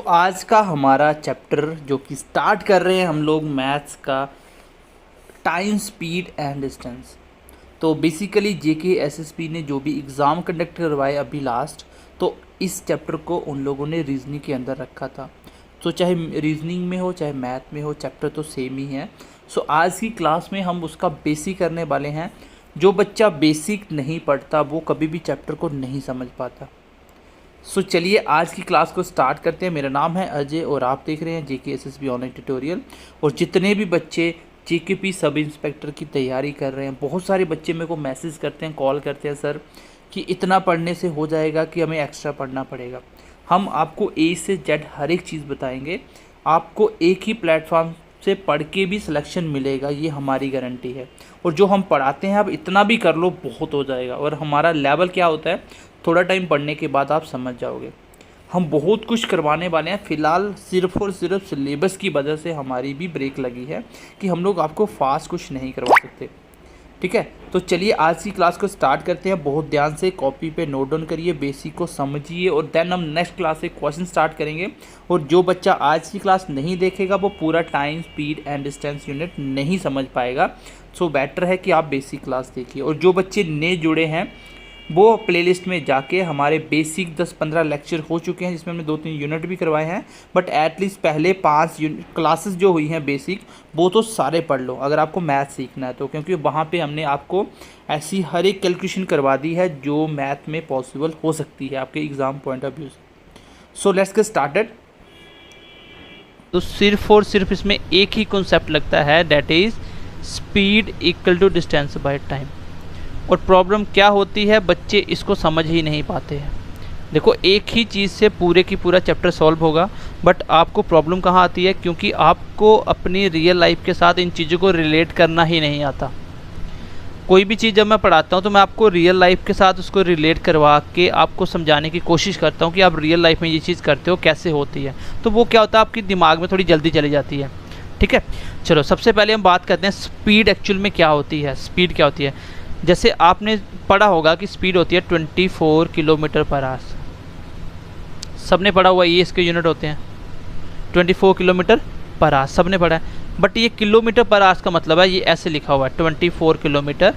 आज का हमारा चैप्टर जो कि स्टार्ट कर रहे हैं हम लोग मैथ्स का टाइम स्पीड एंड डिस्टेंस। तो बेसिकली जेके एसएसबी ने जो भी एग्ज़ाम कंडक्ट करवाए अभी लास्ट, तो इस चैप्टर को उन लोगों ने रीजनिंग के अंदर रखा था। तो चाहे रीजनिंग में हो चाहे मैथ में हो, चैप्टर तो सेम ही है। आज की क्लास में हम उसका बेसिक करने वाले हैं। जो बच्चा बेसिक नहीं पढ़ता वो कभी भी चैप्टर को नहीं समझ पाता। चलिए आज की क्लास को स्टार्ट करते हैं। मेरा नाम है अजय और आप देख रहे हैं जेके एसएसबी ऑनलाइन ट्यूटोरियल। और जितने भी बच्चे जेकेपी सब इंस्पेक्टर की तैयारी कर रहे हैं, बहुत सारे बच्चे मेरे को मैसेज करते हैं, कॉल करते हैं, सर कि इतना पढ़ने से हो जाएगा कि हमें एक्स्ट्रा पढ़ना पड़ेगा। हम आपको ए से जेड हर एक चीज़ बताएंगे। आपको एक ही प्लेटफॉर्म से पढ़ के भी सिलेक्शन मिलेगा, ये हमारी गारंटी है। और जो हम पढ़ाते हैं, आप इतना भी कर लो बहुत हो जाएगा। और हमारा लेवल क्या होता है, थोड़ा टाइम पढ़ने के बाद आप समझ जाओगे। हम बहुत कुछ करवाने वाले हैं। फ़िलहाल सिर्फ और सिर्फ सिलेबस की वजह से हमारी भी ब्रेक लगी है कि हम लोग आपको फास्ट कुछ नहीं करवा सकते, ठीक है। तो चलिए आज की क्लास को स्टार्ट करते हैं। बहुत ध्यान से कॉपी पे नोट डाउन करिए, बेसिक को समझिए और देन हम नेक्स्ट क्लास से क्वेश्चन स्टार्ट करेंगे। और जो बच्चा आज की क्लास नहीं देखेगा वो पूरा time speed and distance unit नहीं समझ पाएगा। बेटर है कि आप बेसिक क्लास देखिए। और जो बच्चे नए जुड़े हैं वो प्लेलिस्ट में जाके हमारे बेसिक 10-15 लेक्चर हो चुके हैं, जिसमें हमने 2-3 यूनिट भी करवाए हैं। बट एटलीस्ट पहले 5 क्लासेस जो हुई हैं बेसिक, वो तो सारे पढ़ लो अगर आपको मैथ सीखना है तो, क्योंकि वहाँ पे हमने आपको ऐसी हर एक कैलकुलेशन करवा दी है जो मैथ में पॉसिबल हो सकती है आपके एग्ज़ाम पॉइंट ऑफ व्यू से। Let's get started. तो सिर्फ और सिर्फ इसमें एक ही कॉन्सेप्ट लगता है, that is speed equal to distance by time. और प्रॉब्लम क्या होती है, बच्चे इसको समझ ही नहीं पाते हैं। देखो एक ही चीज़ से पूरे की पूरा चैप्टर सॉल्व होगा, बट आपको प्रॉब्लम कहाँ आती है, क्योंकि आपको अपनी रियल लाइफ के साथ इन चीज़ों को रिलेट करना ही नहीं आता। कोई भी चीज़ जब मैं पढ़ाता हूँ तो मैं आपको रियल लाइफ के साथ उसको रिलेट करवा के आपको समझाने की कोशिश करता हूँ कि आप रियल लाइफ में ये चीज़ करते हो कैसे होती है। तो वो क्या होता है, आपकी दिमाग में थोड़ी जल्दी चली जाती है, ठीक है। चलो सबसे पहले हम बात करते हैं स्पीड एक्चुअल में क्या होती है। स्पीड क्या होती है, जैसे आपने पढ़ा होगा कि स्पीड होती है 24 किलोमीटर पर आवर। सबने पढ़ा हुआ, ये इसके यूनिट होते हैं 24 किलोमीटर पर आवर, सबने पढ़ा है। बट ये किलोमीटर पर आवर का मतलब है, ये ऐसे लिखा हुआ है 24 किलोमीटर,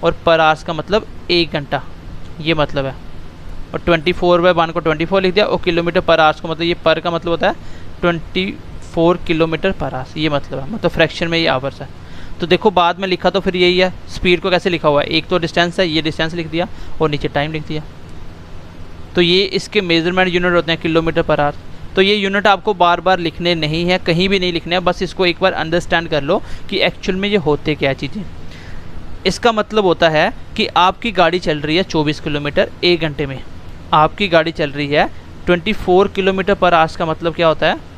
और पर आवर का मतलब 1 घंटा, ये मतलब है। और 24/1 को 24 लिख दिया, और किलोमीटर पर आवर का मतलब, ये पर का मतलब होता है 24 किलोमीटर पर आवर, ये मतलब है, मतलब फ्रैक्शन में ये आवर्स है। तो देखो बाद में लिखा तो फिर यही है। स्पीड को कैसे लिखा हुआ है, एक तो डिस्टेंस है, ये डिस्टेंस लिख दिया और नीचे टाइम लिख दिया। तो ये इसके मेजरमेंट यूनिट होते हैं किलोमीटर पर आवर। तो ये यूनिट आपको बार बार लिखने नहीं है, कहीं भी नहीं लिखने हैं, बस इसको एक बार अंडरस्टैंड कर लो कि एक्चुअल में ये होते क्या चीज़ें। इसका मतलब होता है कि आपकी गाड़ी चल रही है 24 किलोमीटर 1 घंटे में। आपकी गाड़ी चल रही है 24 किलोमीटर पर आवर का मतलब क्या होता है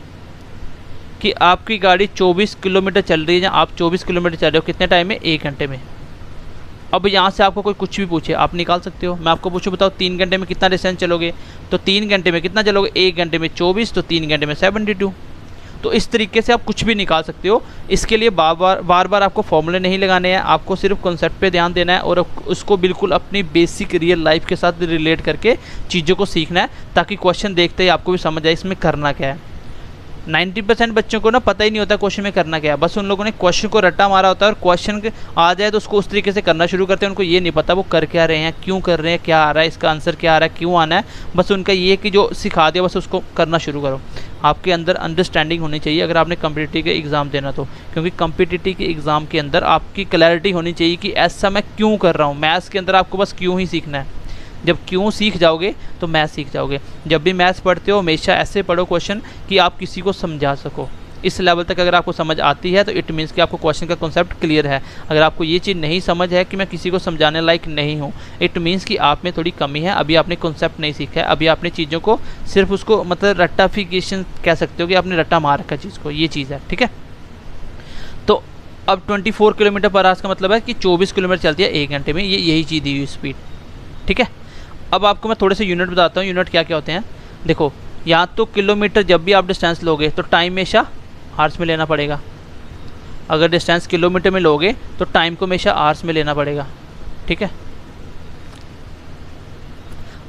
कि आपकी गाड़ी 24 किलोमीटर चल रही है, या आप 24 किलोमीटर चल रहे हो कितने टाइम में, 1 घंटे में। अब यहाँ से आपको कोई कुछ भी पूछे आप निकाल सकते हो। मैं आपको पूछूं बताओ 3 घंटे में कितना डिस्टेंस चलोगे, तो 3 घंटे में कितना चलोगे, 1 घंटे में 24, तो 3 घंटे में 72। तो इस तरीके से आप कुछ भी निकाल सकते हो। इसके लिए बार बार आपको फॉर्मूले नहीं लगाने हैं, आपको सिर्फ कॉन्सेप्ट पे ध्यान देना है और उसको बिल्कुल अपनी बेसिक रियल लाइफ के साथ रिलेट करके चीज़ों को सीखना है, ताकि क्वेश्चन देखते ही आपको भी समझ आए इसमें करना क्या है। 90% बच्चों को ना पता ही नहीं होता क्वेश्चन में करना क्या है, बस उन लोगों ने क्वेश्चन को रट्टा मारा होता है और क्वेश्चन आ जाए तो उसको उस तरीके से करना शुरू करते हैं। उनको ये नहीं पता वो कर क्या रहे हैं, क्यों कर रहे हैं, क्या आ रहा है, इसका आंसर क्या आ रहा है, क्यों आना है। बस उनका ये कि जो सिखा दिया बस उसको करना शुरू करो। आपके अंदर अंडरस्टैंडिंग होनी चाहिए अगर आपने कम्पिटिटिव के एग्ज़ाम देना तो, क्योंकि कम्पिटिटिव के एग्ज़ाम के अंदर आपकी क्लैरिटी होनी चाहिए कि ऐसा मैं क्यों कर रहा हूँ। मैथ्स के अंदर आपको बस क्यों ही सीखना है। जब क्यों सीख जाओगे तो मैथ सीख जाओगे। जब भी मैथ्स पढ़ते हो हमेशा ऐसे पढ़ो क्वेश्चन कि आप किसी को समझा सको। इस लेवल तक अगर आपको समझ आती है तो इट मीन्स कि आपको क्वेश्चन का कॉन्सेप्ट क्लियर है। अगर आपको ये चीज़ नहीं समझ है कि मैं किसी को समझाने लायक नहीं हूँ, इट मीन्स कि आप में थोड़ी कमी है, अभी आपने कॉन्सेप्ट नहीं सीखा है, अभी आपने चीज़ों को सिर्फ उसको मतलब रट्टाफिकेशन कह सकते हो कि आपने रट्टा मार रखा चीज़ को, ये चीज़ है, ठीक है। तो अब 24 किलोमीटर पर आवर का मतलब है कि 24 किलोमीटर चलती है 1 घंटे में, ये यही चीज़ दी हुई स्पीड, ठीक है। अब आपको मैं थोड़े से यूनिट बताता हूँ, यूनिट क्या क्या होते हैं। देखो यहाँ तो किलोमीटर, जब भी आप डिस्टेंस लोगे तो टाइम हमेशा आवर्स में लेना पड़ेगा। अगर डिस्टेंस किलोमीटर में लोगे तो टाइम को हमेशा आवर्स में लेना पड़ेगा, ठीक है।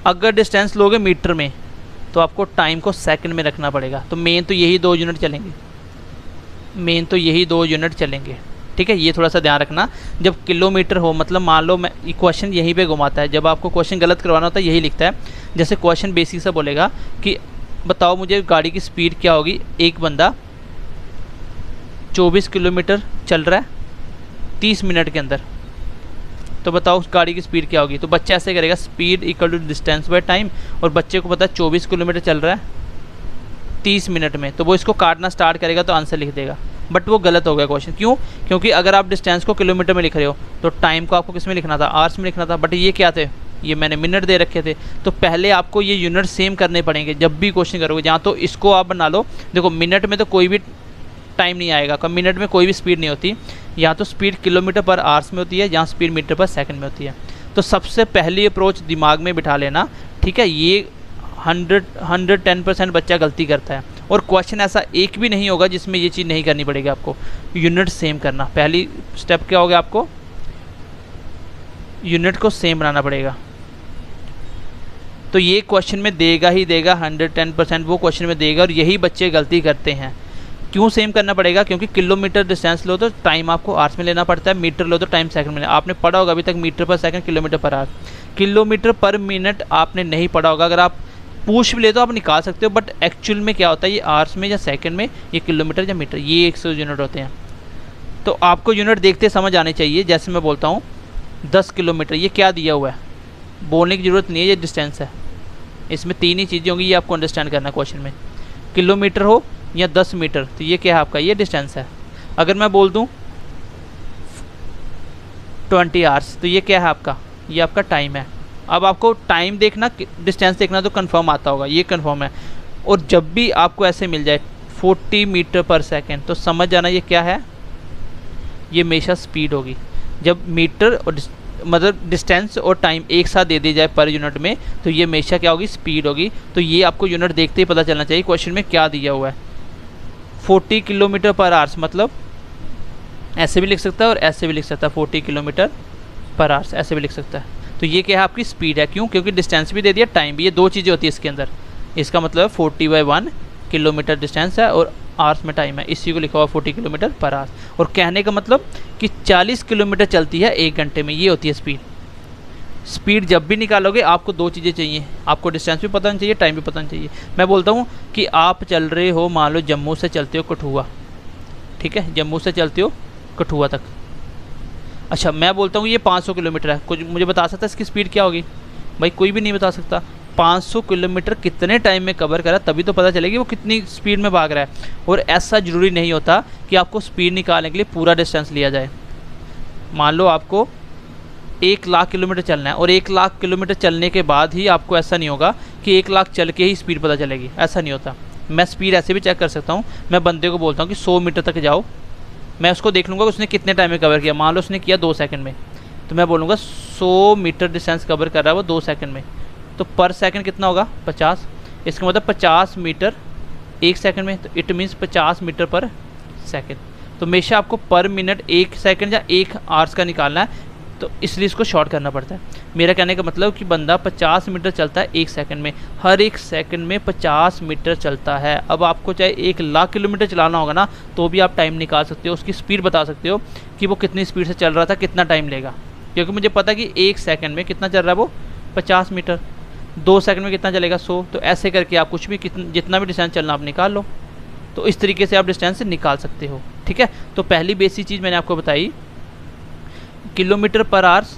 अगर डिस्टेंस लोगे मीटर में तो आपको टाइम को सेकंड में रखना पड़ेगा। तो मेन तो यही 2 यूनिट चलेंगे, ठीक है। ये थोड़ा सा ध्यान रखना। जब किलोमीटर हो, मतलब मान लो मैं क्वेश्चन यहीं पे घुमाता है, जब आपको क्वेश्चन गलत करवाना होता है यही लिखता है। जैसे क्वेश्चन बेसिक से बोलेगा कि बताओ मुझे गाड़ी की स्पीड क्या होगी, एक बंदा 24 किलोमीटर चल रहा है 30 मिनट के अंदर, तो बताओ उस गाड़ी की स्पीड क्या होगी। तो बच्चा ऐसे करेगा, speed equal to distance by time, और बच्चे को पता है 24 किलोमीटर चल रहा है 30 मिनट में, तो वो इसको काटना स्टार्ट करेगा तो आंसर लिख देगा। बट वो गलत हो गया क्वेश्चन। क्यों? क्योंकि अगर आप डिस्टेंस को किलोमीटर में लिख रहे हो तो टाइम को आपको किस में लिखना था, आवर्स में लिखना था। बट ये क्या थे, ये मैंने मिनट दे रखे थे। तो पहले आपको ये यूनिट सेम करने पड़ेंगे जब भी क्वेश्चन करोगे। जहाँ तो इसको आप बना लो, देखो मिनट में तो कोई भी टाइम नहीं आएगा, कम मिनट में कोई भी स्पीड नहीं होती। यहाँ तो स्पीड किलोमीटर पर आवर्स में होती है, यहाँ स्पीड मीटर पर सेकंड में होती है। तो सबसे पहली अप्रोच दिमाग में बिठा लेना, ठीक है। ये 110% बच्चा गलती करता है, और क्वेश्चन ऐसा एक भी नहीं होगा जिसमें ये चीज़ नहीं करनी पड़ेगी आपको। यूनिट सेम करना, पहली स्टेप क्या होगा, आपको यूनिट को सेम बनाना पड़ेगा। तो ये क्वेश्चन में देगा ही देगा, 110% वो क्वेश्चन में देगा, और यही बच्चे गलती करते हैं। क्यों सेम करना पड़ेगा? क्योंकि किलोमीटर डिस्टेंस लो तो टाइम आपको आवर्स में लेना पड़ता है, मीटर लो तो टाइम सेकंड में। आपने पढ़ा होगा अभी तक मीटर पर second, kilometre per hour. Kilometre पर मिनट आपने नहीं पढ़ा होगा। अगर आप पूछ भी ले तो आप निकाल सकते हो, बट एक्चुअल में क्या होता है, ये आवर्स में या सेकंड में, ये किलोमीटर या मीटर, ये 100 यूनिट होते हैं। तो आपको यूनिट देखते समझ आने चाहिए। जैसे मैं बोलता हूँ 10 किलोमीटर, ये क्या दिया हुआ है, बोलने की ज़रूरत नहीं है, ये डिस्टेंस है। इसमें 3 ही चीज़ें होंगी, ये आपको अंडरस्टैंड करना है क्वेश्चन में। किलोमीटर हो या 10 मीटर, तो ये क्या है आपका, ये डिस्टेंस है। अगर मैं बोल दूँ 20 आवर्स, तो ये क्या है आपका, ये आपका टाइम है। अब आपको टाइम देखना, डिस्टेंस देखना तो कंफर्म आता होगा, ये कंफर्म है। और जब भी आपको ऐसे मिल जाए 40 मीटर पर सेकंड, तो समझ जाना ये क्या है, ये हमेशा स्पीड होगी। जब मीटर और मतलब डिस्टेंस और टाइम एक साथ दे दी जाए पर यूनिट में, तो ये हमेशा क्या होगी, स्पीड होगी। तो ये आपको यूनिट देखते ही पता चलना चाहिए क्वेश्चन में क्या दिया हुआ है। 40 किलोमीटर पर आवर्स, मतलब ऐसे भी लिख सकता है और ऐसे भी लिख सकता है, 40 किलोमीटर पर आवर्स ऐसे भी लिख सकता है। तो ये क्या है, आपकी स्पीड है। क्यों? क्योंकि डिस्टेंस भी दे दिया, टाइम भी, ये 2 चीज़ें होती है इसके अंदर। इसका मतलब 40/1 किलोमीटर डिस्टेंस है और आवर्स में टाइम है, इसी को लिखा हुआ 40 किलोमीटर पर आवर्स। और कहने का मतलब कि 40 किलोमीटर चलती है 1 घंटे में, ये होती है स्पीड। स्पीड जब भी निकालोगे आपको 2 चीज़ें चाहिए, आपको डिस्टेंस भी पता होना चाहिए, टाइम भी पता होना चाहिए। मैं बोलता हूँ कि आप चल रहे हो, मान लो जम्मू से चलते हो कठुआ, ठीक है, जम्मू से चलते हो कठुआ तक। अच्छा, मैं बोलता हूँ ये 500 किलोमीटर है, कुछ मुझे बता सकता है इसकी स्पीड क्या होगी? भाई कोई भी नहीं बता सकता। 500 किलोमीटर कितने टाइम में कवर करा, तभी तो पता चलेगी वो कितनी स्पीड में भाग रहा है। और ऐसा ज़रूरी नहीं होता कि आपको स्पीड निकालने के लिए पूरा डिस्टेंस लिया जाए। मान लो आपको 1 लाख किलोमीटर चलना है, और 1 लाख किलोमीटर चलने के बाद ही आपको ऐसा नहीं होगा कि 1 लाख चल के ही स्पीड पता चलेगी, ऐसा नहीं होता। मैं स्पीड ऐसे भी चेक कर सकता हूँ। मैं बंदे को बोलता हूँ कि 100 मीटर तक जाओ, मैं उसको देख लूँगा उसने कितने टाइम में कवर किया। मान लो उसने किया 2 सेकंड में, तो मैं बोलूँगा 100 मीटर डिस्टेंस कवर कर रहा है वो 2 सेकंड में, तो पर सेकंड कितना होगा, 50। इसका मतलब 50 मीटर 1 सेकंड में, तो इट मीन्स 50 मीटर पर सेकंड। तो हमेशा आपको पर मिनट 1 सेकंड या 1 आवर्स का निकालना है, तो इसलिए इसको शॉर्ट करना पड़ता है। मेरा कहने का मतलब कि बंदा 50 मीटर चलता है 1 सेकंड में, हर 1 सेकंड में 50 मीटर चलता है। अब आपको चाहे 1 लाख किलोमीटर चलाना होगा ना, तो भी आप टाइम निकाल सकते हो, उसकी स्पीड बता सकते हो कि वो कितनी स्पीड से चल रहा था, कितना टाइम लेगा। क्योंकि मुझे पता है कि 1 सेकंड में कितना चल रहा है वो 50 मीटर, 2 सेकंड में कितना चलेगा 100। तो ऐसे करके आप कुछ भी जितना भी डिस्टेंस चलना आप निकाल लो। तो इस तरीके से आप डिस्टेंस निकाल सकते हो, ठीक है। तो पहली बेसिक चीज़ मैंने आपको बताई, किलोमीटर पर आवर्स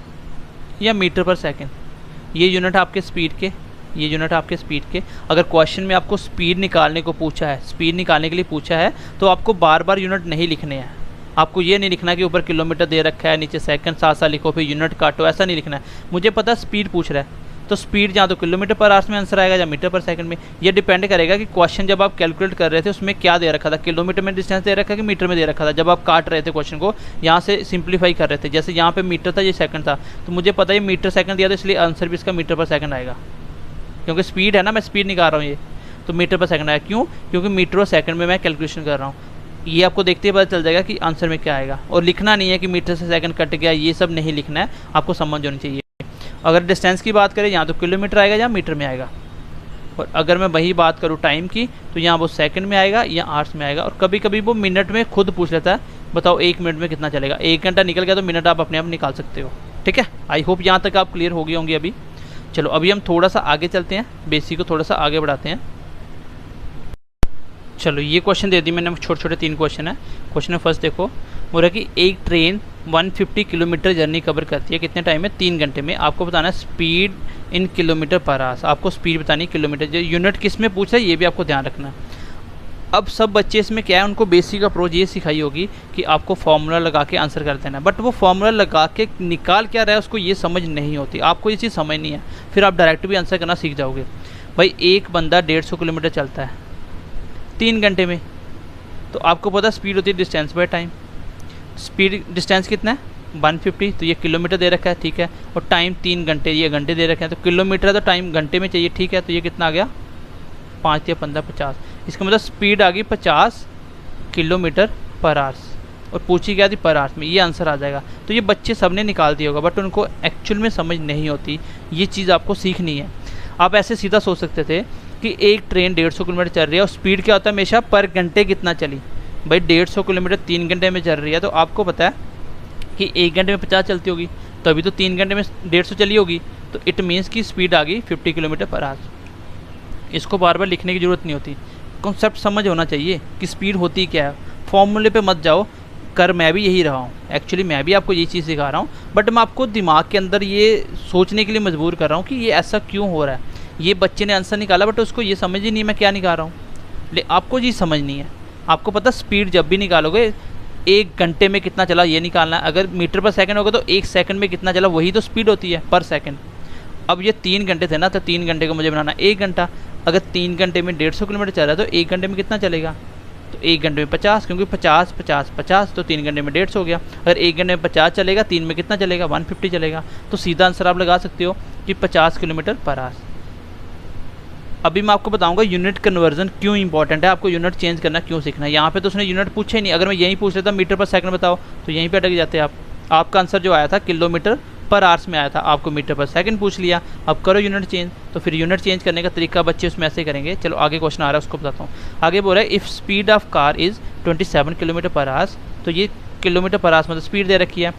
या मीटर पर सेकंड, ये यूनिट आपके स्पीड के, ये यूनिट आपके स्पीड के। अगर क्वेश्चन में आपको स्पीड निकालने को पूछा है, स्पीड निकालने के लिए पूछा है, तो आपको बार बार यूनिट नहीं लिखने हैं। आपको ये नहीं लिखना कि ऊपर किलोमीटर दे रखा है, नीचे सेकंड, साथ साथ लिखो फिर यूनिट काटो, ऐसा नहीं लिखना है। मुझे पता स्पीड पूछ रहा है, तो स्पीड जहाँ तो किलोमीटर पर आवर्स में आंसर आएगा या मीटर पर सेकंड में। ये डिपेंड करेगा कि क्वेश्चन जब आप कैलकुलेट कर रहे थे उसमें क्या दे रखा था, किलोमीटर में डिस्टेंस दे रखा है कि मीटर में दे रखा था। जब आप काट रहे थे क्वेश्चन को, यहाँ से सिंप्लीफाई कर रहे थे, जैसे यहाँ पे मीटर था, ये सेकंड था, तो मुझे पता है मीटर सेकंड दिया, तो इसलिए आंसर भी इसका मीटर पर सेकंड आएगा, क्योंकि स्पीड है ना, मैं स्पीड निकाल रहा हूँ, ये तो मीटर पर सेकंड आएगा। क्यों? क्योंकि मीटर और सेकंड में मैं कैलकुलेशन कर रहा हूँ। ये आपको देखते ही पता चल जाएगा कि आंसर में क्या आएगा। और लिखना नहीं है कि मीटर से सेकंड कट गया, ये सब नहीं लिखना है, आपको समझ होनी चाहिए। अगर डिस्टेंस की बात करें, यहाँ तो किलोमीटर आएगा या मीटर में आएगा, और अगर मैं वही बात करूँ टाइम की तो यहाँ वो सेकंड में आएगा या आवर्स में आएगा, और कभी कभी वो मिनट में खुद पूछ लेता है, बताओ 1 मिनट में कितना चलेगा। 1 घंटा निकल गया तो मिनट आप अपने आप निकाल सकते हो। ठीक है, आई होप यहाँ तक आप क्लियर हो गए होंगे अभी। चलो अभी हम थोड़ा सा आगे चलते हैं, बेसिक को थोड़ा सा आगे बढ़ाते हैं। चलो ये क्वेश्चन दे दी मैंने, छोटे छोटे 3 क्वेश्चन है। क्वेश्चन में फर्स्ट देखो, बोल रहा है कि एक ट्रेन 150 किलोमीटर जर्नी कवर करती है कितने टाइम में, 3 घंटे में। आपको बताना है speed in kilometre per hour, आपको स्पीड बतानी किलोमीटर, जो यूनिट किस में पूछ रहा है ये भी आपको ध्यान रखना है। अब सब बच्चे इसमें क्या है, उनको बेसिक अप्रोच ये सिखाई होगी कि आपको फार्मूला लगा के आंसर कर देना, बट वो फार्मूला लगा के निकाल क्या रहा है उसको ये समझ नहीं होती। आपको ये चीज़ समझनी है, फिर आप डायरेक्ट भी आंसर करना सीख जाओगे। भाई एक बंदा 150 किलोमीटर चलता है 3 घंटे में, तो आपको पता स्पीड होती है distance by time. Speed distance कितना है 150, तो ये किलोमीटर दे रखा है, ठीक है, और टाइम 3 घंटे, ये घंटे दे रखे हैं, तो किलोमीटर तो टाइम घंटे में चाहिए, ठीक है। तो ये कितना आ गया 5 या 15 50, इसका मतलब स्पीड आ गई 50 किलोमीटर पर आवर्स, और पूछी गया थी पर आवर्स में, ये आंसर आ जाएगा। तो ये बच्चे सब ने निकाल दिया होगा, बट उनको एक्चुअल में समझ नहीं होती, ये चीज़ आपको सीखनी है। आप ऐसे सीधा सोच सकते थे कि एक ट्रेन 150 किलोमीटर चल रही है और स्पीड क्या होता है हमेशा पर घंटे कितना चली। भाई 150 किलोमीटर 3 घंटे में चल रही है, तो आपको पता है कि 1 घंटे में 50 चलती होगी, तो अभी तो 3 घंटे में 150 चली होगी, तो इट मीन्स की स्पीड आ गई 50 किलोमीटर पर आवर। इसको बार बार लिखने की ज़रूरत नहीं होती, कॉन्सेप्ट समझ होना चाहिए कि स्पीड होती क्या है। फॉर्मूले पे मत जाओ, कर मैं भी यही रहा हूँ, एक्चुअली मैं भी आपको ये चीज़ सिखा रहा हूँ, बट मैं आपको दिमाग के अंदर ये सोचने के लिए मजबूर कर रहा हूँ कि ये ऐसा क्यों हो रहा है। ये बच्चे ने आंसर निकाला बट उसको ये समझ ही नहीं मैं क्या निकाल रहा हूँ, लेकिन आपको ये समझनी है। आपको पता स्पीड जब भी निकालोगे 1 घंटे में कितना चला ये निकालना है, अगर मीटर पर सेकंड होगा तो 1 सेकंड में कितना चला वही तो स्पीड होती है पर सेकंड। अब ये 3 घंटे थे ना, तो 3 घंटे को मुझे बनाना 1 घंटा। अगर 3 घंटे में 150 किलोमीटर चल रहा है तो 1 घंटे में कितना चलेगा, तो 1 घंटे में 50, क्योंकि 50 50 50, तो 3 घंटे में 150 हो गया। अगर 1 घंटे में 50 चलेगा, 3 में कितना चलेगा 150 चलेगा, तो सीधा आंसर आप लगा सकते हो कि 50 किलोमीटर पर आवर। अभी मैं आपको बताऊंगा यूनिट कन्वर्जन क्यों इंपॉर्टेंट है, आपको यूनिट चेंज करना क्यों सीखना है। यहाँ पे तो उसने यूनिट पूछे नहीं, अगर मैं यहीं पूछ लेता मीटर पर सेकंड बताओ तो यहीं पे अटक जाते आप। आपका आंसर जो आया था किलोमीटर पर आवर्स में आया था, आपको मीटर पर सेकंड पूछ लिया। अब करो यूनिट चेंज, तो फिर यूनिट चेंज करने का तरीका बच्चे उसमें ऐसे करेंगे। चलो आगे क्वेश्चन आ रहा है उसको बताता हूँ। आगे बोल रहा है if speed of car is 27 kilometre पर आवर्स, तो ये किलोमीटर पर आवर्स मतलब स्पीड दे रखी है।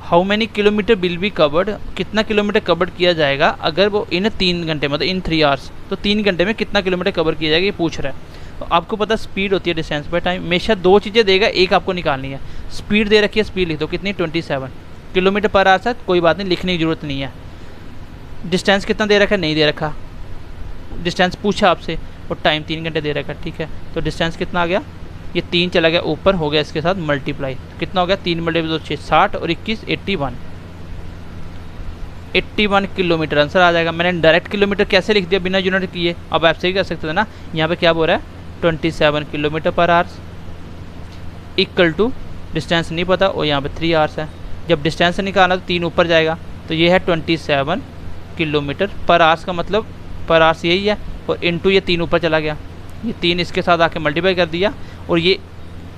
How many kilometre will be covered, कितना किलोमीटर कवर्ड किया जाएगा अगर वो इन 3 घंटे मतलब इन 3 आवर्स, तो 3 घंटे में कितना किलोमीटर कवर किया जाएगा ये पूछ रहा है। तो आपको पता स्पीड होती है डिस्टेंस बाय टाइम, हमेशा 2 चीज़ें देगा, एक आपको निकालनी है। स्पीड दे रखी है, स्पीड लिख दो कितनी 27 किलोमीटर पर आवर्स है, कोई बात नहीं लिखने की ज़रूरत नहीं है। डिस्टेंस कितना दे रखा है, नहीं दे रखा, डिस्टेंस पूछा आपसे, और टाइम 3 घंटे दे रखा है, ठीक है। तो डिस्टेंस कितना आ गया, ये 3 चला गया ऊपर, हो गया इसके साथ मल्टीप्लाई, कितना हो गया 3 × 2 6 60 और 21 81 किलोमीटर आंसर आ जाएगा। मैंने डायरेक्ट किलोमीटर कैसे लिख दिया बिना यूनिट किए, अब ऐसे ही कर सकते थे ना। यहाँ पे क्या बोल रहा है 27 किलोमीटर पर आवर्स इक्वल टू डिस्टेंस नहीं पता और यहाँ पे 3 आवर्स है। जब डिस्टेंस निकालना तो 3 ऊपर जाएगा, तो ये है 27 किलोमीटर पर आवर्स का मतलब पर आवर्स यही है, और इनटू ये 3 ऊपर चला गया, ये 3 इसके साथ आके मल्टीप्लाई कर दिया और ये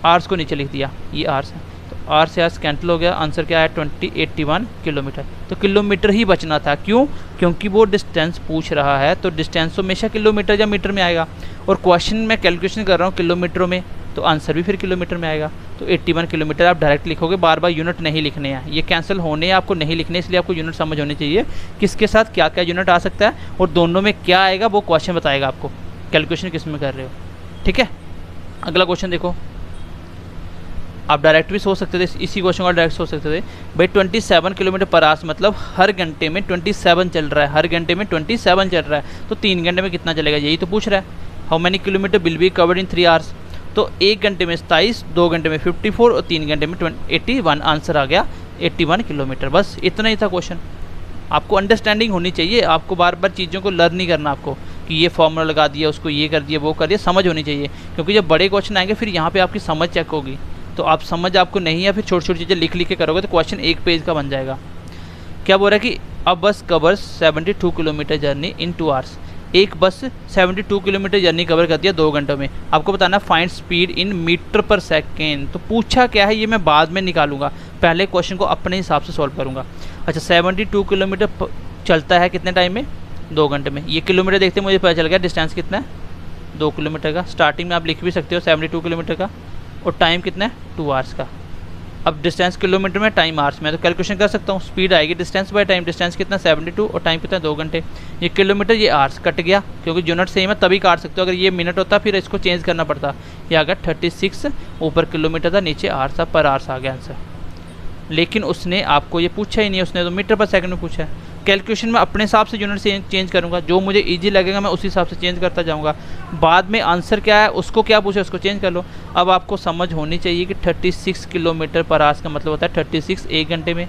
आवर्स को नीचे लिख दिया, ये आवर्स है। तो आवर्स से आवर्स कैंसिल हो गया, आंसर क्या है 81 किलोमीटर। तो किलोमीटर ही बचना था, क्यों, क्योंकि वो डिस्टेंस पूछ रहा है, तो डिस्टेंस तो हमेशा किलोमीटर या मीटर में आएगा, और क्वेश्चन में कैलकुलेशन कर रहा हूँ किलोमीटरों में, तो आंसर भी फिर किलोमीटर में आएगा। तो 81 किलोमीटर आप डायरेक्ट लिखोगे, बार बार यूनिट नहीं लिखने हैं, ये कैंसिल होने हैं, आपको नहीं लिखने, इसलिए आपको यूनिट समझ होनी चाहिए किसके साथ क्या क्या यूनिट आ सकता है और दोनों में क्या आएगा, वो क्वेश्चन बताएगा आपको कैलकुलेशन किस में कर रहे हो, ठीक है। अगला क्वेश्चन देखो, आप डायरेक्ट भी सोच सकते थे, इसी क्वेश्चन को डायरेक्ट सोच सकते थे। भाई 27 किलोमीटर पर आवर्स मतलब हर घंटे में 27 चल रहा है, हर घंटे में 27 चल रहा है, तो 3 घंटे में कितना चलेगा यही तो पूछ रहा है। How many kilometre will be covered in 3 hours, तो 1 घंटे में 27, 2 घंटे में 54 और 3 घंटे में 81, आंसर आ गया 81 किलोमीटर। बस इतना ही था क्वेश्चन। आपको अंडरस्टैंडिंग होनी चाहिए, आपको बार बार चीज़ों को लर्न नहीं करना, आपको कि ये फॉर्मूला लगा दिया, उसको ये कर दिया, वो कर दिया, समझ होनी चाहिए। क्योंकि जब बड़े क्वेश्चन आएंगे फिर यहाँ पे आपकी समझ चेक होगी, तो आप समझ आपको नहीं है, फिर छोटी छोटी चीज़ें लिख लिख के करोगे तो क्वेश्चन 1 पेज का बन जाएगा। क्या बोल रहा है कि अब बस covers 72 kilometre journey in 2 hours, एक बस 72 किलोमीटर जर्नी कवर करती है 2 घंटों में। आपको बताना फाइंड स्पीड इन मीटर पर सेकेंड, तो पूछा क्या है ये मैं बाद में निकालूंगा, पहले क्वेश्चन को अपने हिसाब से सॉल्व करूंगा। अच्छा 72 किलोमीटर चलता है कितने टाइम में, 2 घंटे में। ये किलोमीटर देखते मुझे पता चल गया डिस्टेंस कितना है, 2 किलोमीटर का। स्टार्टिंग में आप लिख भी सकते हो 72 किलोमीटर का, और टाइम कितना है 2 आवर्स का। अब डिस्टेंस किलोमीटर में, टाइम आवर्स में, तो कैलकुलेशन कर सकता हूँ। स्पीड आएगी डिस्टेंस बाय टाइम, डिस्टेंस कितना 72 और टाइम कितना 2 घंटे। ये किलोमीटर, ये आवर्स कट गया क्योंकि यूनिट सेम है तभी काट सकते हो। अगर ये मिनट होता फिर इसको चेंज करना पड़ता। ये आ गया 36, ऊपर किलोमीटर था नीचे आवर्स था, पर आवर्स आ गया आंसर। लेकिन उसने आपको ये पूछा ही नहीं, उसने तो मीटर पर सेकंड में पूछा है। कैलकुलेशन में अपने हिसाब से यूनिट से चेंज करूँगा, जो मुझे ईजी लगेगा मैं उसी हिसाब से चेंज करता जाऊँगा। बाद में आंसर क्या है, उसको क्या पूछे उसको चेंज कर लो। अब आपको समझ होनी चाहिए कि 36 किलोमीटर पर आवर्स का मतलब होता है 36 1 घंटे में,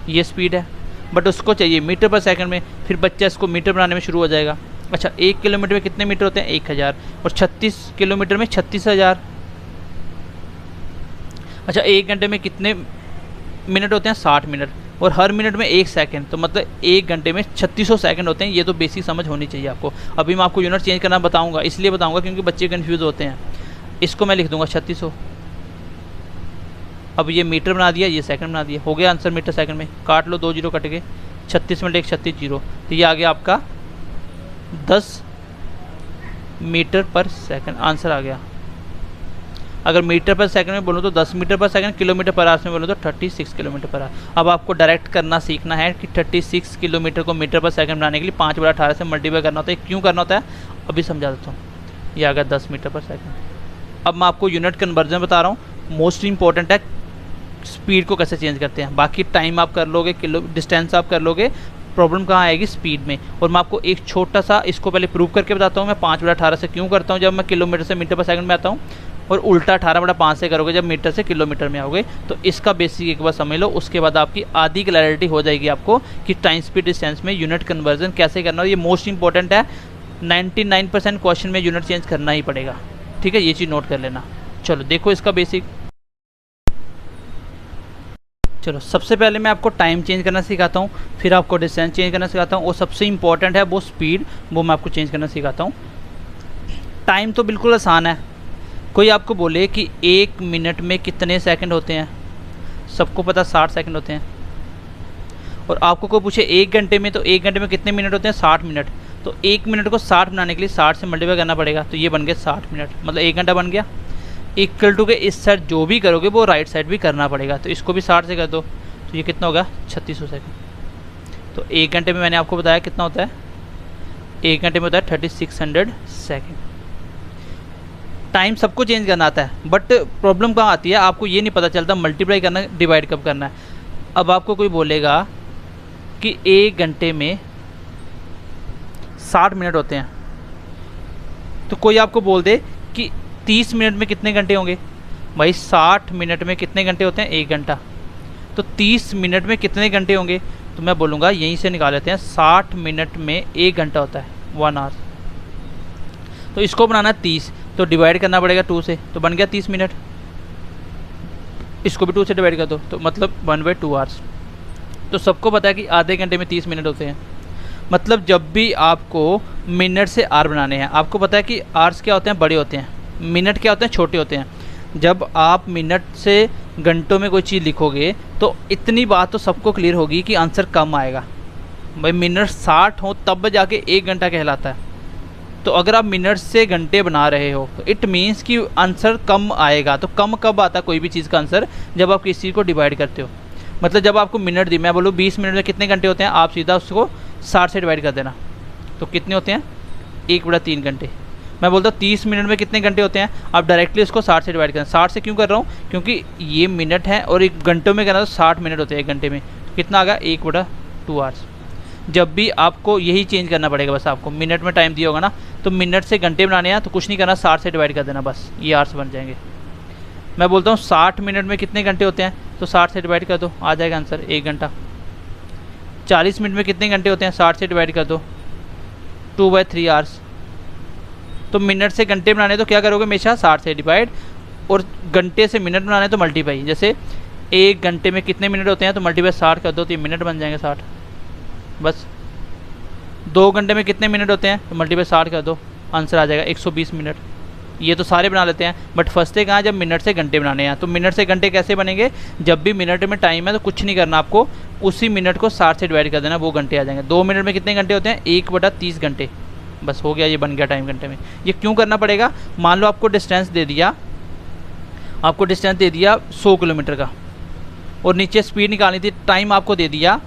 ये स्पीड है। बट उसको चाहिए मीटर पर सेकंड में, फिर बच्चा इसको मीटर बनाने में शुरू हो जाएगा। अच्छा 1 किलोमीटर में कितने मीटर होते हैं 1000, और 36 किलोमीटर में 36,000। अच्छा 1 घंटे में कितने मिनट होते हैं 60 मिनट, और हर मिनट में 1 सेकंड, तो मतलब 1 घंटे में 3600 सेकंड होते हैं। ये तो बेसिक समझ होनी चाहिए आपको। अभी मैं आपको यूनिट चेंज करना बताऊंगा, इसलिए बताऊंगा क्योंकि बच्चे कंफ्यूज होते हैं। इसको मैं लिख दूंगा 3600। अब ये मीटर बना दिया, ये सेकंड बना दिया, हो गया आंसर मीटर सेकंड में। काट लो, 2 जीरो कट गए, 36 मिनट 1 36 जीरो, तो ये आ गया आपका 10 मीटर पर सेकंड, आंसर आ गया। अगर मीटर पर सेकंड में बोलूँ तो 10 मीटर पर सेकंड, किलोमीटर पर आवर्स में बोलूँ तो 36 किलोमीटर पर आवर। अब आपको डायरेक्ट करना सीखना है कि 36 किलोमीटर को मीटर पर सेकंड बनाने के लिए 5/18 से मल्टीप्लाई करना होता है। क्यों करना होता है अभी समझा देता हूँ। ये आ गया 10 मीटर पर सेकंड। अब मैं आपको यूनिट कन्वर्जन बता रहा हूँ, मोस्ट इंपॉर्टेंट है स्पीड को कैसे चेंज करते हैं। बाकी टाइम आप कर लोगे, किलो डिस्टेंस आप कर लोगे, प्रॉब्लम कहाँ आएगी स्पीड में। और मैं आपको एक छोटा सा इसको पहले प्रूव करके बताता हूँ। मैं 5/18 से क्यों करता हूँ जब मैं किलोमीटर से मीटर पर सेकंड में आता हूँ, और उल्टा 18/5 से करोगे जब मीटर से किलोमीटर में आओगे। तो इसका बेसिक एक बार समझ लो, उसके बाद आपकी आधी क्लैरिटी हो जाएगी आपको कि टाइम स्पीड डिस्टेंस में यूनिट कन्वर्जन कैसे करना। और ये मोस्ट इंपॉर्टेंट है, 99% क्वेश्चन में यूनिट चेंज करना ही पड़ेगा। ठीक है, ये चीज़ नोट कर लेना। चलो देखो इसका बेसिक। चलो सबसे पहले मैं आपको टाइम चेंज करना सिखाता हूँ, फिर आपको डिस्टेंस चेंज करना सिखाता हूँ, और सबसे इंपॉर्टेंट है वो स्पीड, वो मैं आपको चेंज करना सिखाता हूँ। टाइम तो बिल्कुल आसान है। कोई आपको बोले कि 1 मिनट में कितने सेकंड होते हैं, सबको पता 60 सेकंड होते हैं। और आपको कोई पूछे 1 घंटे में, तो 1 घंटे में कितने मिनट होते हैं 60 मिनट। तो 1 मिनट को 60 बनाने के लिए 60 से मल्टीप्लाई करना पड़ेगा, तो ये बन गया 60 मिनट, मतलब 1 घंटा बन गया। इक्वल टू के इस साइड जो भी करोगे वो राइट साइड भी करना पड़ेगा, तो इसको भी 60 से कर दो, तो ये कितना होगा 3600 सेकंड। तो 1 घंटे में मैंने आपको बताया कितना होता है, 1 घंटे में होता है 3600 सेकंड। टाइम सबको चेंज करना आता है, बट प्रॉब्लम कहाँ आती है, आपको ये नहीं पता चलता मल्टीप्लाई करना डिवाइड कब करना है। अब आपको कोई बोलेगा कि 1 घंटे में 60 मिनट होते हैं, तो कोई आपको बोल दे कि 30 मिनट में कितने घंटे होंगे। भाई 60 मिनट में कितने घंटे होते हैं 1 घंटा, तो 30 मिनट में कितने घंटे होंगे, तो मैं बोलूँगा यहीं से निकाल लेते हैं, 60 मिनट में 1 घंटा होता है 1 आवर। तो इसको बनाना 30, तो डिवाइड करना पड़ेगा 2 से, तो बन गया 30 मिनट। इसको भी 2 से डिवाइड कर दो, तो मतलब 1/2 आवर्स। तो सबको पता है कि आधे घंटे में 30 मिनट होते हैं। मतलब जब भी आपको मिनट से आवर बनाने हैं, आपको पता है कि आवर्स क्या होते हैं बड़े होते हैं, मिनट क्या होते हैं छोटे होते हैं। जब आप मिनट से घंटों में कोई चीज़ लिखोगे तो इतनी बात तो सबको क्लियर होगी कि आंसर कम आएगा। भाई मिनट 60 हो तब जाके 1 घंटा कहलाता है। तो अगर आप मिनट से घंटे बना रहे हो तो इट मीन्स कि आंसर कम आएगा। तो कम कब आता है कोई भी चीज़ का आंसर, जब आप किसी चीज़ को डिवाइड करते हो। मतलब जब आपको मिनट दी, मैं बोलूँ 20 मिनट में कितने घंटे होते हैं, आप सीधा उसको 60 से डिवाइड कर देना, तो कितने होते हैं 1/3 घंटे। मैं बोलता हूँ 30 मिनट में कितने घंटे होते हैं, आप डायरेक्टली उसको 60 से डिवाइड करें। 60 से क्यों कर रहा हूँ, क्योंकि ये मिनट है और 1 घंटों में करना तो 60 मिनट होते हैं 1 घंटे में। तो कितना आ गया 1/2 आवर्स। जब भी आपको यही चेंज करना पड़ेगा, बस आपको मिनट में टाइम दिया होगा ना, तो मिनट से घंटे बनाने हैं तो कुछ नहीं करना, 60 से डिवाइड कर देना, बस ये आवर्स बन जाएंगे। मैं बोलता हूँ 60 मिनट में कितने घंटे होते हैं, तो 60 से डिवाइड कर दो, आ जाएगा आंसर 1 घंटा। 40 मिनट में कितने घंटे होते हैं, 60 से डिवाइड कर दो, 2/3 आवर्स। तो मिनट से घंटे बनाने तो क्या करोगे हमेशा 60 से डिवाइड, और घंटे से मिनट बनाने तो मल्टीप्लाई। जैसे 1 घंटे में कितने मिनट होते हैं, तो मल्टीप्लाई 60 कर दो, तो ये मिनट बन जाएंगे 60, बस। 2 घंटे में कितने मिनट होते हैं, तो मल्टीप्लाई 60 कर दो, आंसर आ जाएगा 120 मिनट। ये तो सारे बना लेते हैं, बट फंसते कहाँ, जब मिनट से घंटे बनाने हैं। तो मिनट से घंटे कैसे बनेंगे, जब भी मिनट में टाइम है तो कुछ नहीं करना आपको, उसी मिनट को 60 से डिवाइड कर देना, वो घंटे आ जाएंगे। 2 मिनट में कितने घंटे होते हैं, 1/30 घंटे, बस हो गया, ये बन गया टाइम घंटे में। ये क्यों करना पड़ेगा, मान लो आपको डिस्टेंस दे दिया, 100 किलोमीटर का, और नीचे स्पीड निकालनी थी, टाइम आपको दे दिया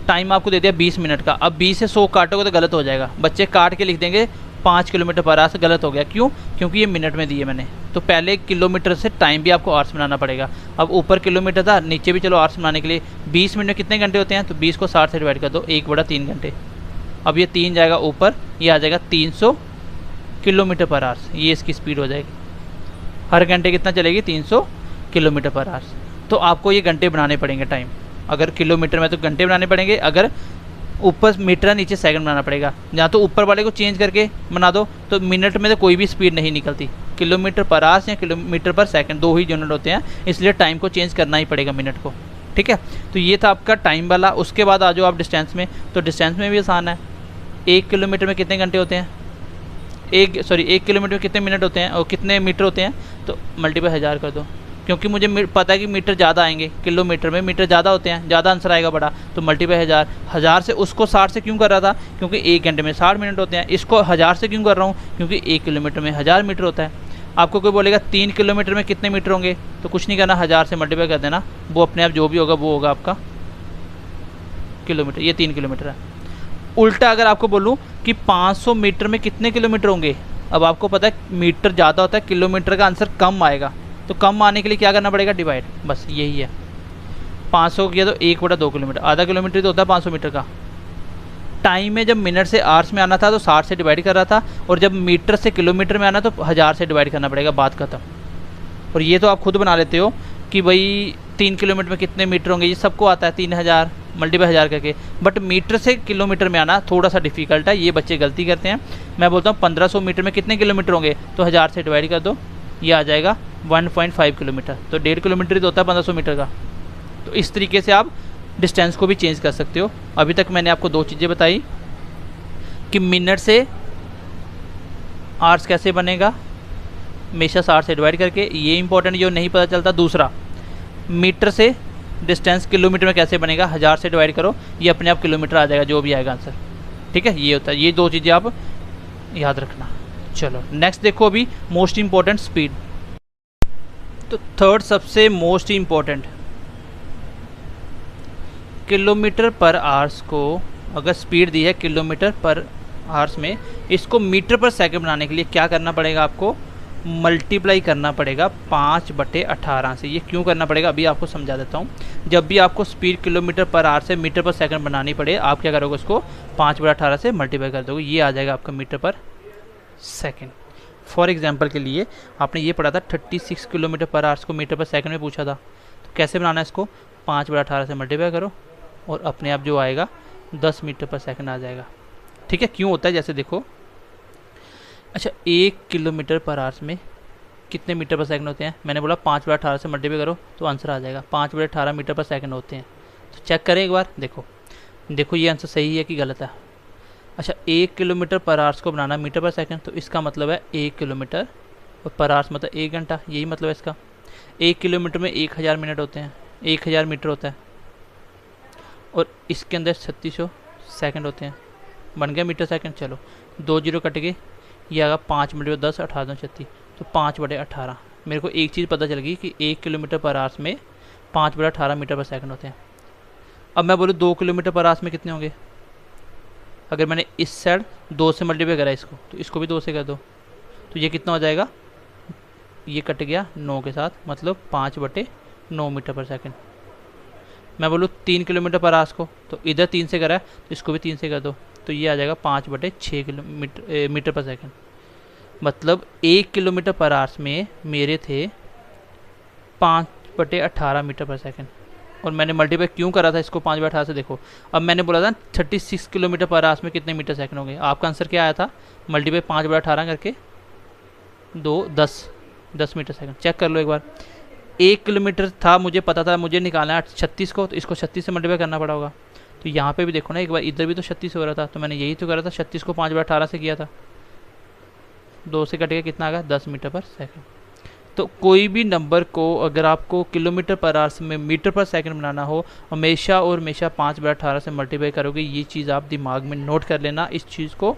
20 मिनट का। अब 20 से 100 काटोगे तो गलत हो जाएगा, बच्चे काट के लिख देंगे 5 किलोमीटर पर आवर, गलत हो गया। क्यों, क्योंकि ये मिनट में दिए मैंने, तो पहले किलोमीटर से टाइम भी आपको आवर्स बनाना पड़ेगा। अब ऊपर किलोमीटर था, नीचे भी चलो आवर्स बनाने के लिए 20 मिनट में कितने घंटे होते हैं, तो 20 को 60 से डिवाइड कर दो, 1/3 घंटे। अब ये 3 जाएगा ऊपर, ये आ जाएगा 300 किलोमीटर पर आवर्स, ये इसकी स्पीड हो जाएगी। हर घंटे कितना चलेगी, 300 किलोमीटर पर आवर्स। तो आपको ये घंटे बनाने पड़ेंगे टाइम, अगर किलोमीटर में तो घंटे बनाने पड़ेंगे, अगर ऊपर मीटर नीचे सेकंड बनाना पड़ेगा। या तो ऊपर वाले को चेंज करके बना दो, तो मिनट में तो कोई भी स्पीड नहीं निकलती, किलोमीटर पर आवर्स या किलोमीटर पर सेकंड, 2 ही यूनिट होते हैं, इसलिए टाइम को चेंज करना ही पड़ेगा मिनट को। ठीक है, तो ये था आपका टाइम वाला। उसके बाद आ जाओ आप डिस्टेंस में, तो डिस्टेंस में भी आसान है। 1 किलोमीटर में कितने घंटे होते हैं, 1 किलोमीटर में कितने मिनट होते हैं और कितने मीटर होते हैं, तो मल्टीप्लाई 1000 कर दो, क्योंकि मुझे पता है कि मीटर ज़्यादा आएंगे, किलोमीटर में मीटर ज़्यादा होते हैं, ज़्यादा आंसर आएगा बड़ा, तो मल्टीप्लाई 1000 से। उसको 60 से क्यों कर रहा था, क्योंकि 1 घंटे में 60 मिनट होते हैं। इसको 1000 से क्यों कर रहा हूँ, क्योंकि 1 किलोमीटर में 1000 मीटर होता है। आपको कोई बोलेगा 3 किलोमीटर में कितने मीटर होंगे, तो कुछ नहीं करना, 1000 से मल्टीप्लाई कर देना, वो अपने आप जो भी होगा वो होगा आपका किलोमीटर। ये 3 किलोमीटर है। उल्टा अगर आपको बोलूँ कि 500 मीटर में कितने किलोमीटर होंगे, अब आपको पता है मीटर ज़्यादा होता है, किलोमीटर का आंसर कम आएगा, तो कम आने के लिए क्या करना पड़ेगा, डिवाइड, बस यही है। 500 किया तो 1/2 किलोमीटर, आधा किलोमीटर तो होता है 500 मीटर का। टाइम में जब मिनट से आवर्स में आना था तो 60 से डिवाइड कर रहा था, और जब मीटर से किलोमीटर में आना तो 1000 से डिवाइड करना पड़ेगा, बात खत्म। और ये तो आप खुद बना लेते हो कि भाई 3 किलोमीटर में कितने मीटर होंगे, ये सबको आता है, 3000 मल्टीप्लाई 1000 करके। बट मीटर से किलोमीटर में आना थोड़ा सा डिफिकल्ट है, ये बच्चे गलती करते हैं। मैं बोलता हूँ 1500 मीटर में कितने किलोमीटर होंगे, तो 1000 से डिवाइड कर दो, ये आ जाएगा 1.5 किलोमीटर, तो 1.5 किलोमीटर ही तो होता है 1500 मीटर का। तो इस तरीके से आप डिस्टेंस को भी चेंज कर सकते हो। अभी तक मैंने आपको 2 चीज़ें बताई कि मिनट से आवर्स कैसे बनेगा, हमेशा 60 से डिवाइड करके, ये इंपॉर्टेंट जो नहीं पता चलता। दूसरा, मीटर से डिस्टेंस किलोमीटर में कैसे बनेगा, 1000 से डिवाइड करो, ये अपने आप किलोमीटर आ जाएगा, जो भी आएगा आंसर। ठीक है, ये होता है, ये 2 चीज़ें आप याद रखना। चलो नेक्स्ट देखो, अभी मोस्ट इम्पॉर्टेंट स्पीड। तो थर्ड सबसे मोस्ट इम्पॉर्टेंट, किलोमीटर पर आवर्स को अगर स्पीड दी है किलोमीटर पर आवर्स में, इसको मीटर पर सेकंड बनाने के लिए क्या करना पड़ेगा, आपको मल्टीप्लाई करना पड़ेगा 5/18 से। ये क्यों करना पड़ेगा, अभी आपको समझा देता हूँ। जब भी आपको स्पीड किलोमीटर पर आवर से मीटर पर सेकंड बनानी पड़े, आप क्या करोगे, उसको 5/18 से मल्टीप्लाई कर दोगे, ये आ जाएगा आपका मीटर पर सेकंड। फॉर एग्जांपल के लिए आपने ये पढ़ा था 36 किलोमीटर पर आवर्स को मीटर पर सेकंड में पूछा था, तो कैसे बनाना है इसको, 5/18 से मल्टीप्लाई करो और अपने आप जो आएगा 10 मीटर पर सेकंड आ जाएगा। ठीक है, क्यों होता है, जैसे देखो, अच्छा 1 किलोमीटर पर आवर्स में कितने मीटर पर सेकंड होते हैं, मैंने बोला 5/18 से मल्टीप्लाई करो तो आंसर आ जाएगा 5/18 मीटर पर सेकंड होते हैं। तो चेक करें एक बार, देखो ये आंसर सही है कि गलत है। अच्छा 1 किलोमीटर पर आवर्स को बनाना मीटर पर सेकंड, तो इसका मतलब है 1 किलोमीटर और पर आवर्स मतलब 1 घंटा, यही मतलब है इसका। 1 किलोमीटर में 1000 मिनट होते हैं, 1000 मीटर होता है, और इसके अंदर 3600 सेकंड होते हैं, बन गया मीटर सेकंड। चलो 2 जीरो कट गए, ये आएगा 5 × 10 18 36, तो 5/18। मेरे को एक चीज़ पता चल गई कि 1 किलोमीटर पर आवर्स में 5/18 मीटर पर सेकंड होते हैं। अब मैं बोलूँ 2 किलोमीटर पर आवर्स में कितने होंगे, अगर मैंने इस साइड 2 से मल्टीप्लाई करा इसको, तो इसको भी 2 से कर दो, तो ये कितना हो जाएगा, ये कट गया 9 के साथ, मतलब 5/9 मीटर पर सेकंड। मैं बोलूँ 3 किलोमीटर पर आवर्स को, तो इधर 3 से करा है तो इसको भी 3 से कर दो, तो ये आ जाएगा 5/6 किलोमीटर मीटर पर सेकंड। मतलब 1 किलोमीटर पर आवर्स में मेरे थे 5/18 मीटर पर सेकंड, और मैंने मल्टीप्लाई क्यों करा था इसको 5/18 से, देखो अब मैंने बोला था 36 किलोमीटर पर आवर्स में कितने मीटर सेकंड होंगे, आपका आंसर क्या आया था, मल्टीप्लाई 5/18 करके 10 मीटर सेकंड। चेक कर लो एक बार, 1 किलोमीटर था, मुझे पता था मुझे निकालना है 36 को, तो इसको 36 से मल्टीप्लाई करना पड़ा होगा। तो यहाँ पे भी देखो ना एक बार, इधर भी तो 36 हो रहा था, तो मैंने यही तो करा था, 36 को 5/18 से किया था, 2 से कट के कितना आ गया 10 मीटर पर सेकंड। तो कोई भी नंबर को अगर आपको किलोमीटर पर आवर्स में मीटर पर सेकंड बनाना हो, हमेशा और हमेशा 5/18 से मल्टीप्लाई करोगे। ये चीज़ आप दिमाग में नोट कर लेना इस चीज़ को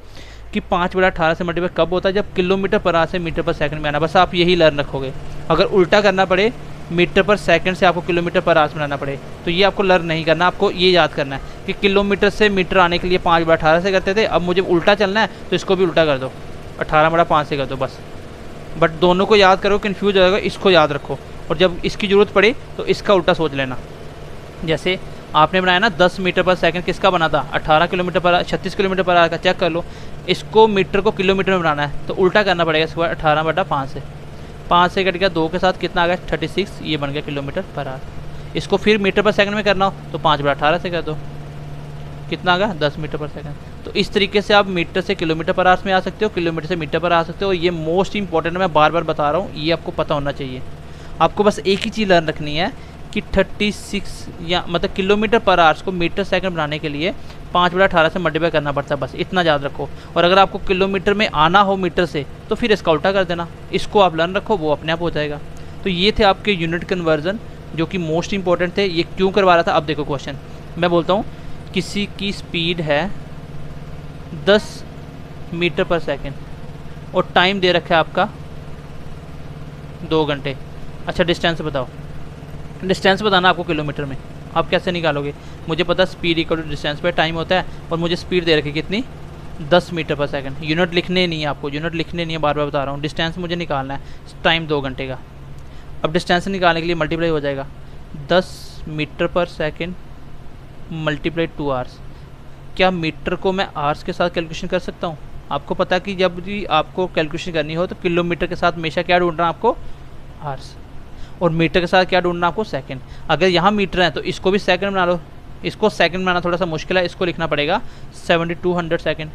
कि 5/18 से मल्टीप्लाई कब होता है, जब किलोमीटर पर आवर्स से मीटर पर सेकंड में आना। बस आप यही लर्न रखोगे। अगर उल्टा करना पड़े, मीटर पर सेकंड से आपको किलोमीटर पर आवर्स बनाना पड़े, तो ये आपको लर्न नहीं करना। आपको ये याद करना है कि किलोमीटर से मीटर आने के लिए 5/18 से करते थे, अब मुझे उल्टा चलना है तो इसको भी उल्टा कर दो, 18/5 से कर दो बस। बट दोनों को याद करो, कन्फ्यूज हो जाएगा, इसको याद रखो। और जब इसकी ज़रूरत पड़े तो इसका उल्टा सोच लेना। जैसे आपने बनाया ना 10 मीटर पर सेकंड, किसका बना था 18 किलोमीटर पर 36 किलोमीटर पर आवर का, चेक कर लो। इसको मीटर को किलोमीटर में बनाना है तो उल्टा करना पड़ेगा इसको 18/5 से। 5 से कट गया 2 के साथ कितना आ गया 36, ये बन गया किलोमीटर पर आवर। इसको फिर मीटर पर सेकंड में करना हो तो 5/18 से कर दो, कितना आ गया 10 मीटर पर सेकंड। तो इस तरीके से आप मीटर से किलोमीटर पर आवर्स में आ सकते हो, किलोमीटर से मीटर पर आ सकते हो। ये मोस्ट इंपॉर्टेंट मैं बार बार बता रहा हूँ, ये आपको पता होना चाहिए। आपको बस एक ही चीज़ लर्न रखनी है कि 36 या मतलब किलोमीटर पर आवर्स को मीटर सेकंड बनाने के लिए 5/18 से मल्टीप्लाई करना पड़ता है, बस इतना याद रखो। और अगर आपको किलोमीटर में आना हो मीटर से तो फिर इसका उल्टा कर देना, इसको आप लर्न रखो, वो अपने आप हो जाएगा। तो ये थे आपके यूनिट कन्वर्जन जो कि मोस्ट इंपॉर्टेंट थे। ये क्यों करवा रहा था, अब देखो क्वेश्चन मैं बोलता हूँ। किसी की स्पीड है 10 मीटर पर सेकंड और टाइम दे रखा है आपका 2 घंटे। अच्छा डिस्टेंस बताओ, डिस्टेंस बताना आपको किलोमीटर में, आप कैसे निकालोगे? मुझे पता स्पीड इक्वल टू डिस्टेंस पे टाइम होता है, और मुझे स्पीड दे रखी कितनी 10 मीटर पर सेकंड। यूनिट लिखने नहीं है आपको, यूनिट लिखने नहीं है, बार बार बता रहा हूँ। डिस्टेंस मुझे निकालना है, टाइम 2 घंटे का। अब डिस्टेंस निकालने के लिए मल्टीप्लाई हो जाएगा 10 मीटर पर सेकंड मल्टीप्लाई 2 आवर्स। क्या मीटर को मैं आवर्स के साथ कैलकुलेशन कर सकता हूँ? आपको पता है कि जब भी आपको कैलकुलेशन करनी हो तो किलोमीटर के साथ हमेशा क्या ढूंढना है आपको, आवर्स, और मीटर के साथ क्या ढूंढना आपको, सेकंड। अगर यहाँ मीटर है तो इसको भी सेकंड बना लो। इसको सेकंड बनाना थोड़ा सा मुश्किल है, इसको लिखना पड़ेगा 7200 सेकंड।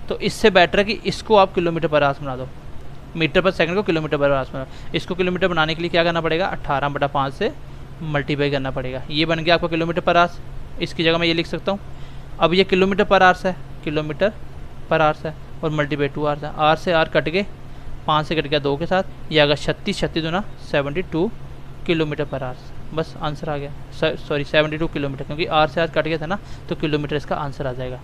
तो इससे बेटर है कि इसको आप किलोमीटर पर आवर्स बना दो, मीटर पर सेकंड को किलोमीटर पर आवर्स बना दो। इसको किलोमीटर बनाने के लिए क्या करना पड़ेगा, 18/5 से मल्टीप्लाई करना पड़ेगा। ये बन गया आपका किलोमीटर पर आवर्स। इसकी जगह मैं ये लिख सकता हूँ। अब ये किलोमीटर पर आवर्स है, किलोमीटर पर आवर्स है, और मल्टीप्लाई 2 आवर्स है। आर से आर कट गए, 5 से कट गया 2 के साथ, ये आएगा 36 दूना 72 किलोमीटर पर आवर्स। बस आंसर आ गया, सॉरी 72 किलोमीटर, क्योंकि आर से आर कट गया था ना, तो किलोमीटर इसका आंसर आ जाएगा।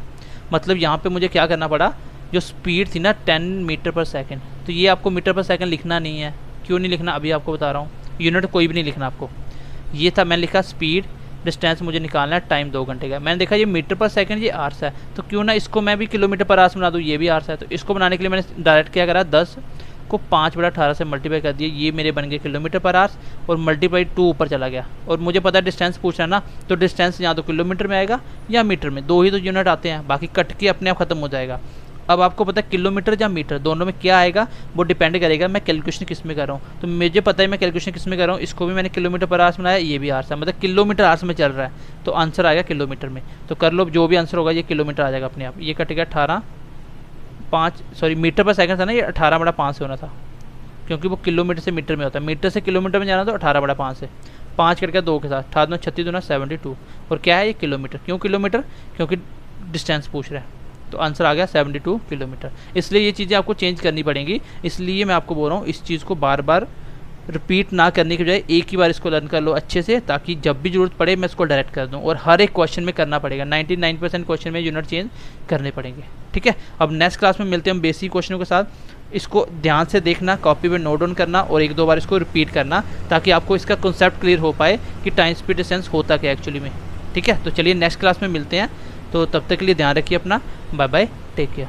मतलब यहाँ पे मुझे क्या करना पड़ा, जो स्पीड थी ना 10 मीटर पर सेकंड, तो ये आपको मीटर पर सेकंड लिखना नहीं है। क्यों नहीं लिखना, अभी आपको बता रहा हूँ। यूनिट कोई भी नहीं लिखना आपको। ये था, मैंने लिखा स्पीड, डिस्टेंस मुझे निकालना है, टाइम 2 घंटे का। मैंने देखा ये मीटर पर सेकंड, ये आवर्स है, तो क्यों ना इसको मैं भी किलोमीटर पर आवर्स बना दूँ, ये भी आवर्स है। तो इसको बनाने के लिए मैंने डायरेक्ट क्या करा, 10 को 5/18 से मल्टीप्लाई कर दिया, ये मेरे बन गए किलोमीटर पर आवर्स, और मल्टीप्लाई 2 ऊपर चला गया। और मुझे पता है डिस्टेंस पूछ रहा है ना, तो डिस्टेंस या तो किलोमीटर में आएगा या मीटर में, 2 ही तो यूनिट आते हैं, बाकी कट के अपने आप खत्म हो जाएगा। अब आपको पता है किलोमीटर या मीटर दोनों में क्या आएगा, वो डिपेंड करेगा मैं कैलकुलेशन किस में कर रहा हूँ। तो मुझे पता है मैं कैलकुलेशन किस में कर रहा हूँ। इसको भी मैंने किलोमीटर पर आवर्स बनाया, ये भी आवर्स है, मतलब किलोमीटर आवर्स में चल रहा है, तो आंसर आएगा किलोमीटर में। तो कर लो, जो भी आंसर होगा ये किलोमीटर आ जाएगा अपने आप। ये कट गया 18/5, सॉरी मीटर पर सेकंड था ना, ये 18/5 से होना था, क्योंकि वो किलोमीटर से मीटर में होता है। मीटर से किलोमीटर में जाना तो 18/5 से, 5 कट गया 2 के साथ, 18 36 दूना 72, और क्या है ये किलोमीटर। क्यों किलोमीटर, क्योंकि डिस्टेंस पूछ रहा है, तो आंसर आ गया 72 किलोमीटर। इसलिए ये चीज़ें आपको चेंज करनी पड़ेंगी। इसलिए मैं आपको बोल रहा हूँ इस चीज़ को बार बार रिपीट ना करने के बजाय एक ही बार इसको लर्न कर लो अच्छे से, ताकि जब भी जरूरत पड़े मैं इसको डायरेक्ट कर दूँ। और हर एक क्वेश्चन में करना पड़ेगा, 99% क्वेश्चन में यूनिट चेंज करने पड़ेंगे। ठीक है, अब नेक्स्ट क्लास में मिलते हैं हम बेसिक क्वेश्चनों के साथ। इसको ध्यान से देखना, कॉपी पे नोट डाउन करना, और 1-2 बार इसको रिपीट करना, ताकि आपको इसका कॉन्सेप्ट क्लियर हो पाए कि टाइम स्पीड डिस्टेंस होता क्या एक्चुअली में। ठीक है, तो चलिए नेक्स्ट क्लास में मिलते हैं। तो तब तक के लिए ध्यान रखिए अपना, बाय बाय, टेक केयर।